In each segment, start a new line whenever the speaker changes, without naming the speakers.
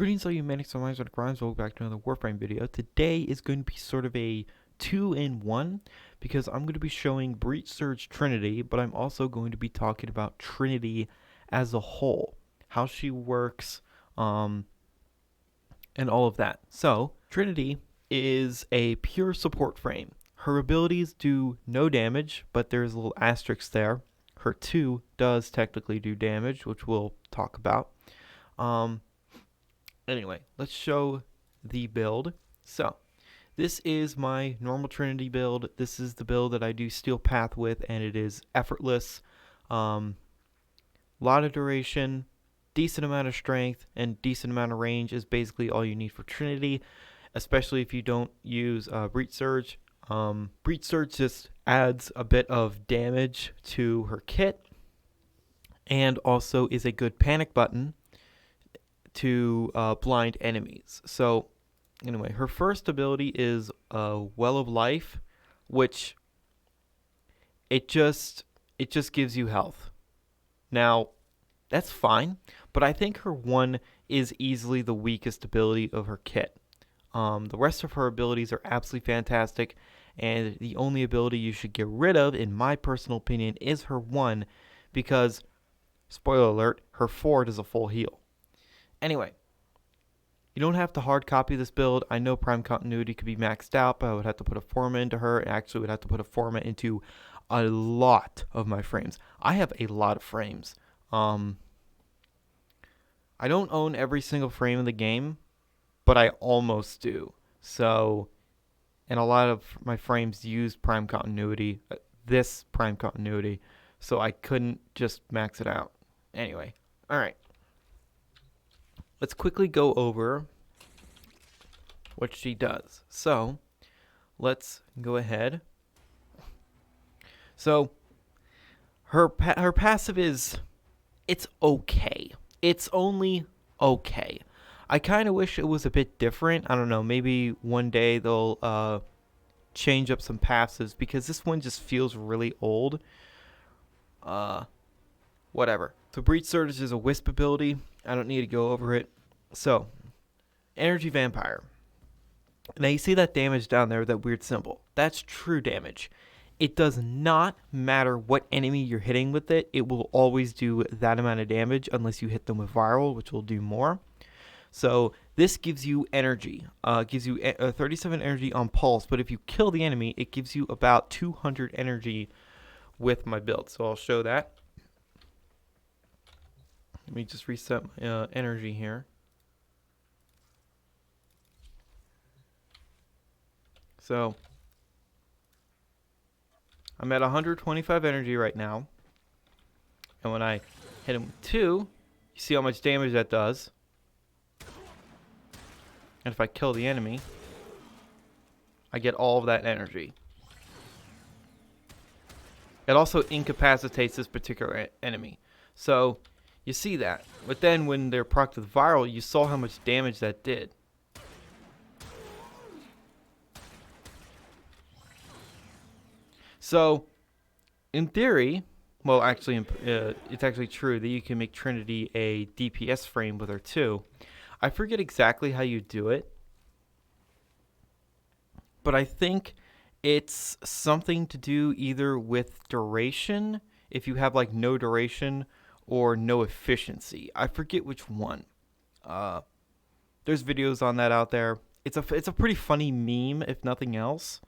Greetings all you manics and minds and crimes, welcome back to another Warframe video. Today is going to be sort of a 2-in-1 because I'm going to be showing Breach Surge Trinity, but I'm also going to be talking about Trinity as a whole, how she works, and all of that. So, Trinity is a pure support frame. Her abilities do no damage, but there's a little asterisk there. Her 2 does technically do damage, which we'll talk about. Anyway, let's show the build. So, this is my normal Trinity build. This is the build that I do Steel Path with, and it is effortless. Lot of duration, decent amount of strength, and decent amount of range is basically all you need for Trinity, especially if you don't use Breach Surge. Breach Surge just adds a bit of damage to her kit, and also is a good panic button to blind enemies. So anyway, her first ability is Well of Life, which it just gives you health. Now that's fine, but I think her 1 is easily the weakest ability of her kit. The rest of her abilities are absolutely fantastic, and the only ability you should get rid of, in my personal opinion, is her 1, because, spoiler alert, her 4 does a full heal. Anyway, you don't have to hard copy this build. I know Prime Continuity could be maxed out, but I would have to put a Forma into her, and actually would have to put a Forma into a lot of my frames. I have a lot of frames. I don't own every single frame in the game, but I almost do. So, and a lot of my frames use Prime Continuity, this Prime Continuity, so I couldn't just max it out. Anyway, alright. Let's quickly go over what she does. So, let's go ahead. So, her passive is, it's okay. It's only okay. I kind of wish it was a bit different. I don't know, maybe one day they'll change up some passives, because this one just feels really old. Whatever. So Breach Surge is a Wisp ability. I don't need to go over it. So, Energy Vampire. Now you see that damage down there, that weird symbol. That's true damage. It does not matter what enemy you're hitting with it. It will always do that amount of damage unless you hit them with Viral, which will do more. So this gives you energy. Gives you 37 energy on Pulse, but if you kill the enemy, it gives you about 200 energy with my build. So I'll show that. Let me just reset my energy here. So I'm at 125 energy right now. And when I hit him with 2, you see how much damage that does. And if I kill the enemy, I get all of that energy. It also incapacitates this particular enemy. So you see that. But then when they're procced with Viral, you saw how much damage that did. So, in theory, well, actually, it's actually true that you can make Trinity a DPS frame with her too. I forget exactly how you do it, but I think it's something to do either with duration, if you have like no duration, or no efficiency. I forget which one. There's videos on that out there. It's a pretty funny meme, if nothing else.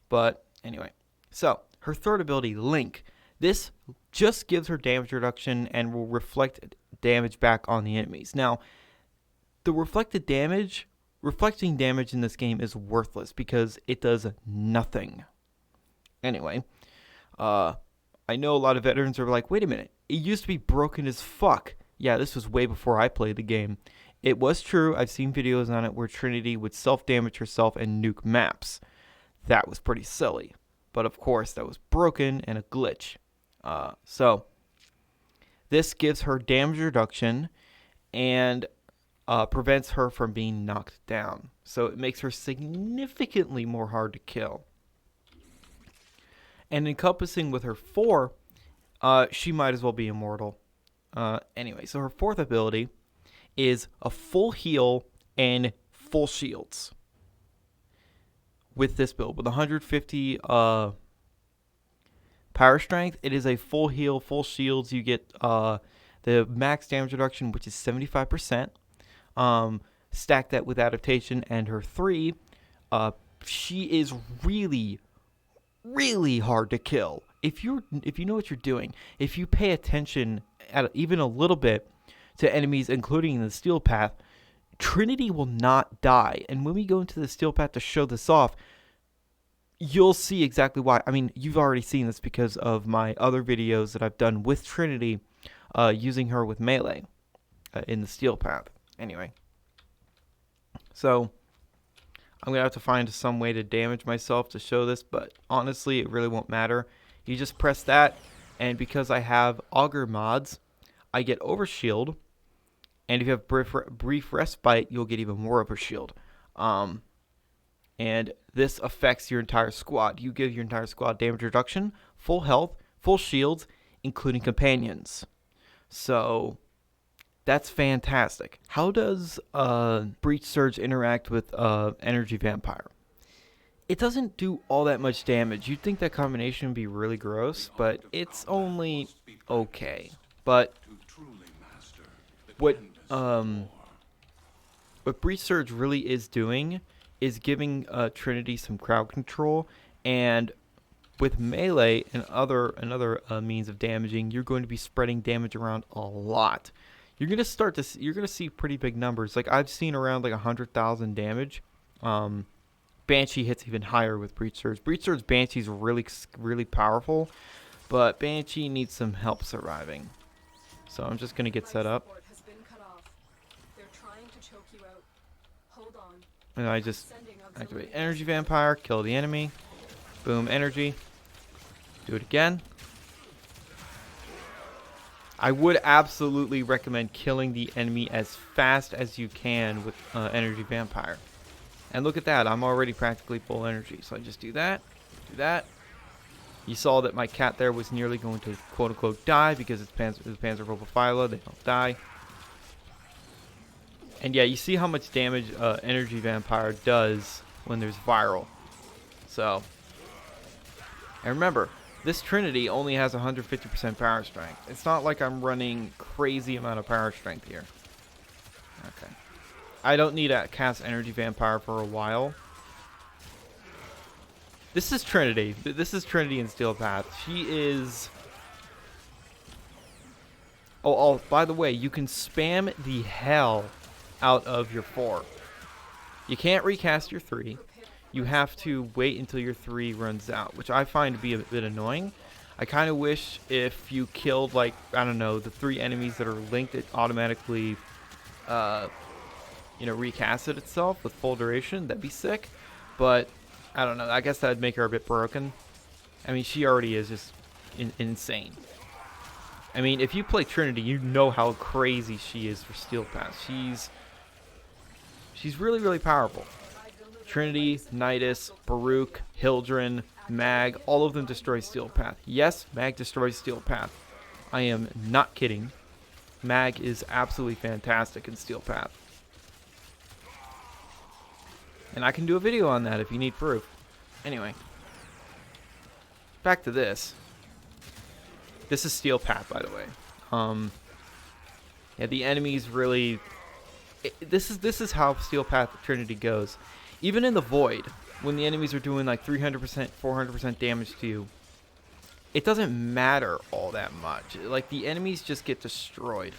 But anyway, so her third ability, Link. This just gives her damage reduction and will reflect damage back on the enemies. Now, the reflecting damage in this game is worthless because it does nothing. Anyway, I know a lot of veterans are like, wait a minute, it used to be broken as fuck. Yeah, this was way before I played the game. It was true. I've seen videos on it where Trinity would self-damage herself and nuke maps. That was pretty silly. But of course, that was broken and a glitch. So, this gives her damage reduction and prevents her from being knocked down. So it makes her significantly more hard to kill. And encompassing with her 4, she might as well be immortal. Anyway, so her fourth ability is a full heal and full shields. With this build, with 150 power strength, it is a full heal, full shields. You get the max damage reduction, which is 75%. Stack that with adaptation and her 3. She is really, really hard to kill. If you know what you're doing, if you pay attention at even a little bit to enemies, including the steel path, Trinity will not die. And when we go into the steel path to show this off, you'll see exactly why. I mean, you've already seen this because of my other videos that I've done with Trinity, using her with melee in the steel path. Anyway, so I'm going to have to find some way to damage myself to show this, but honestly, it really won't matter. You just press that, and because I have auger mods, I get overshield, and if you have brief respite, you'll get even more overshield. And this affects your entire squad. You give your entire squad damage reduction, full health, full shields, including companions. So that's fantastic. How does Breach Surge interact with Energy Vampire? It doesn't do all that much damage. You'd think that combination would be really gross, but it's only okay. But what Breach Surge really is doing is giving Trinity some crowd control, and with melee and other means of damaging, you're going to be spreading damage around a lot. You're gonna see pretty big numbers. Like I've seen around like 100,000 damage. Banshee hits even higher with Breach Surge. Breach Surge Banshee's really powerful, but Banshee needs some help surviving. So I'm just gonna get set up. And I just activate Energy Vampire, kill the enemy. Boom, energy. Do it again. I would absolutely recommend killing the enemy as fast as you can with Energy Vampire. And look at that, I'm already practically full energy. So I just do that, do that. You saw that my cat there was nearly going to quote-unquote die because it's Panzer Robophyla. They don't die. And yeah, you see how much damage Energy Vampire does when there's viral. So, and remember, this Trinity only has 150% power strength. It's not like I'm running crazy amount of power strength here. Okay. I don't need to cast Energy Vampire for a while. This is Trinity. This is Trinity in Steel Path. She is... Oh, by the way, you can spam the hell out of your 4. You can't recast your 3. You have to wait until your 3 runs out, which I find to be a bit annoying. I kind of wish if you killed, like, I don't know, the 3 enemies that are linked, it automatically, recasted itself with full duration. That'd be sick. But, I don't know, I guess that'd make her a bit broken. I mean, she already is just insane. I mean, if you play Trinity, you know how crazy she is for Steel Path. She's really, really powerful. Trinity, Nidus, Baruch, Hildren, Mag, all of them destroy Steel Path. Yes, Mag destroys Steel Path. I am not kidding. Mag is absolutely fantastic in Steel Path. And I can do a video on that if you need proof. Anyway. Back to this. This is Steel Path, by the way. Yeah, the enemies really... This is how Steel Path Trinity goes. Even in the Void, when the enemies are doing like 300%, 400% damage to you, it doesn't matter all that much. Like, the enemies just get destroyed.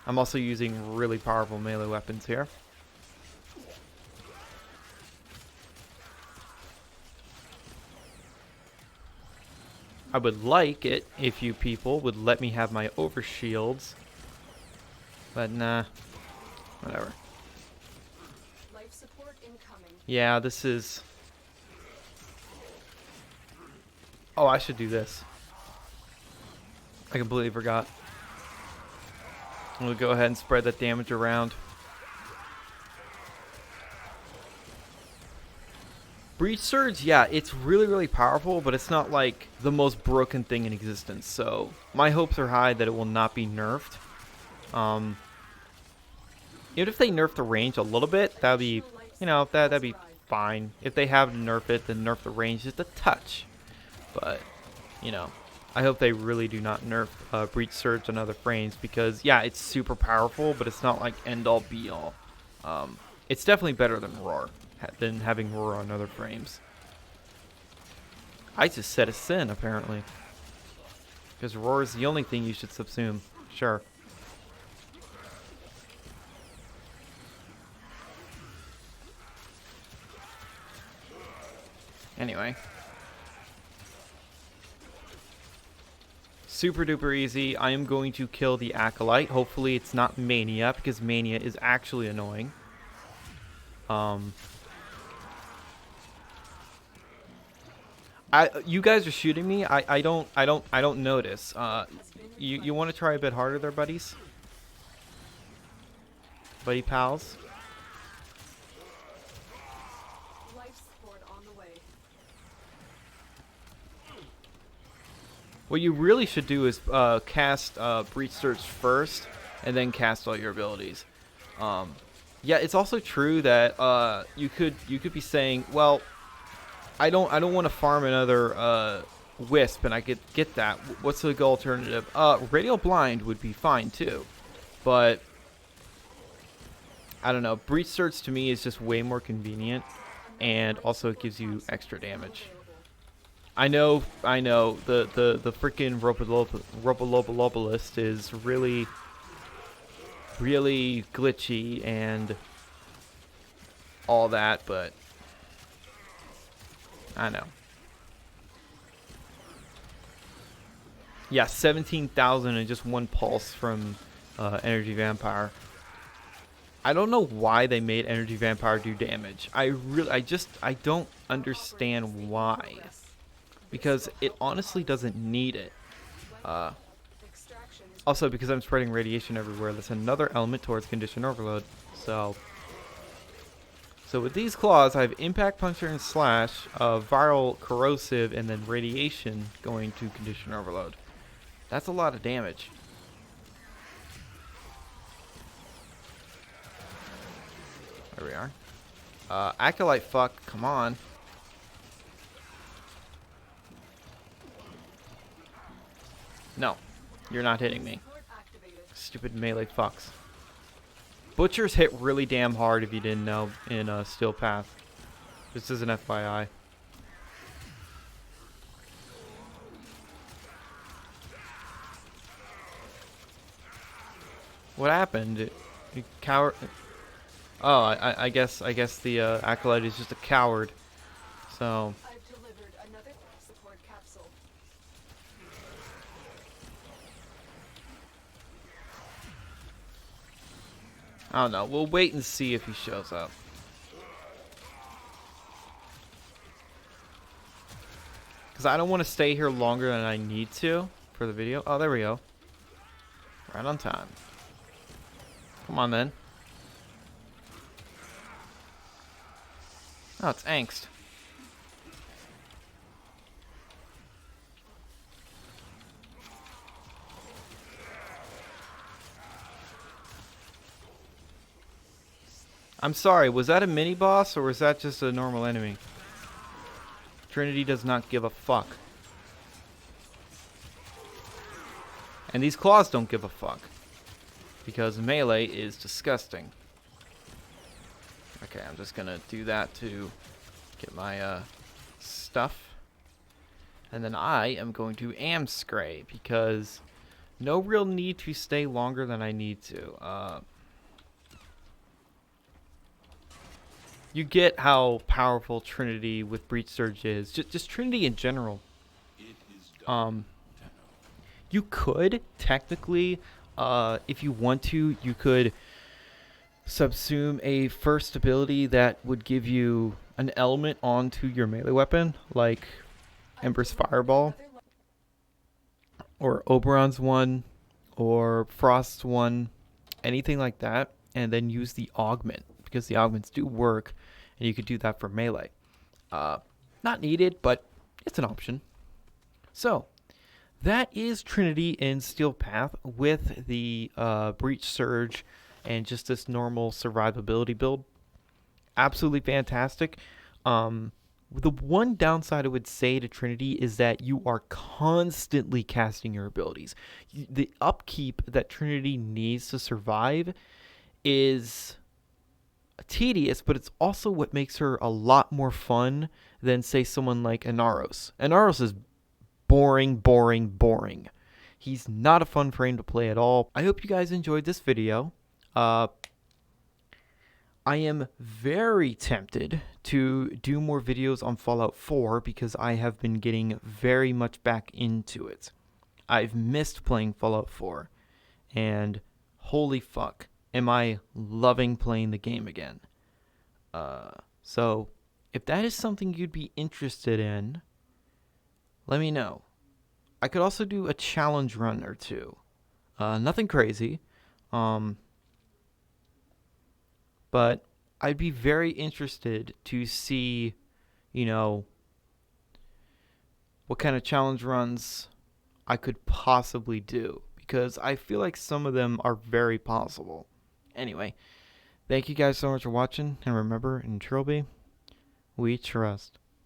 I'm also using really powerful melee weapons here. I would like it if you people would let me have my overshields. But nah. Whatever. Life support incoming. Yeah, this is... Oh, I should do this. I completely forgot. I'm gonna go ahead and spread that damage around. Breach Surge, yeah, it's really, really powerful, but it's not like the most broken thing in existence. So my hopes are high that it will not be nerfed. Even if they nerf the range a little bit, that'd be, you know, that'd be fine. If they have to nerf it, then nerf the range just a touch. But, you know, I hope they really do not nerf Breach Surge on other frames because, yeah, it's super powerful, but it's not like end-all be-all. It's definitely better than Roar, than having Roar on other frames. I just said a sin, apparently. Because Roar is the only thing you should subsume. Sure. Anyway. Super duper easy. I am going to kill the Acolyte. Hopefully it's not Mania, because Mania is actually annoying. You guys are shooting me. I don't notice. You want to try a bit harder there, buddies? Buddy pals? What you really should do is cast Breach Surge first, and then cast all your abilities. Yeah, it's also true that you could be saying, well, I don't want to farm another Wisp, and I could get that. What's the alternative? Radial Blind would be fine too, but I don't know. Breach Surge to me is just way more convenient, and also it gives you extra damage. I know. The freaking Robolopalist is really glitchy and all that, but I know. Yeah, 17,000 and just one pulse from Energy Vampire. I don't know why they made Energy Vampire do damage. I don't understand why. Because it honestly doesn't need it. Also, because I'm spreading radiation everywhere, that's another element towards condition overload. So with these claws, I have impact, puncture, and slash, viral, corrosive, and then radiation going to condition overload. That's a lot of damage. There we are. Acolyte, fuck, come on. No, you're not hitting me. Stupid melee fucks. Butchers hit really damn hard if you didn't know in Steel Path. This is an FYI. What happened? It coward. Oh, I guess the Acolyte is just a coward. So. I don't know. We'll wait and see if he shows up. Because I don't want to stay here longer than I need to for the video. Oh, there we go. Right on time. Come on, then. Oh, it's angst. I'm sorry, was that a mini boss or was that just a normal enemy? Trinity does not give a fuck. And these claws don't give a fuck. Because melee is disgusting. Okay, I'm just gonna do that to get my stuff. And then I am going to Amscray because no real need to stay longer than I need to. You get how powerful Trinity with Breach Surge is. Just Trinity in general. You could technically, if you want to, you could subsume a first ability that would give you an element onto your melee weapon, like Ember's Fireball, or Oberon's one, or Frost's one, anything like that, and then use the augment, because the augments do work, and you could do that for melee. Not needed, but it's an option. So that is Trinity in Steel Path with the Breach Surge and just this normal survivability build. Absolutely fantastic. The one downside I would say to Trinity is that you are constantly casting your abilities. The upkeep that Trinity needs to survive is tedious, but it's also what makes her a lot more fun than, say, someone like Inaros. Inaros is boring, boring, boring. He's not a fun frame to play at all. I hope you guys enjoyed this video. I am very tempted to do more videos on Fallout 4 because I have been getting very much back into it. I've missed playing Fallout 4, and holy fuck, am I loving playing the game again. So, if that is something you'd be interested in, let me know. I could also do a challenge run or two. Nothing crazy. But I'd be very interested to see, what kind of challenge runs I could possibly do, because I feel like some of them are very possible. Anyway, thank you guys so much for watching, and remember, in Trilby, we trust.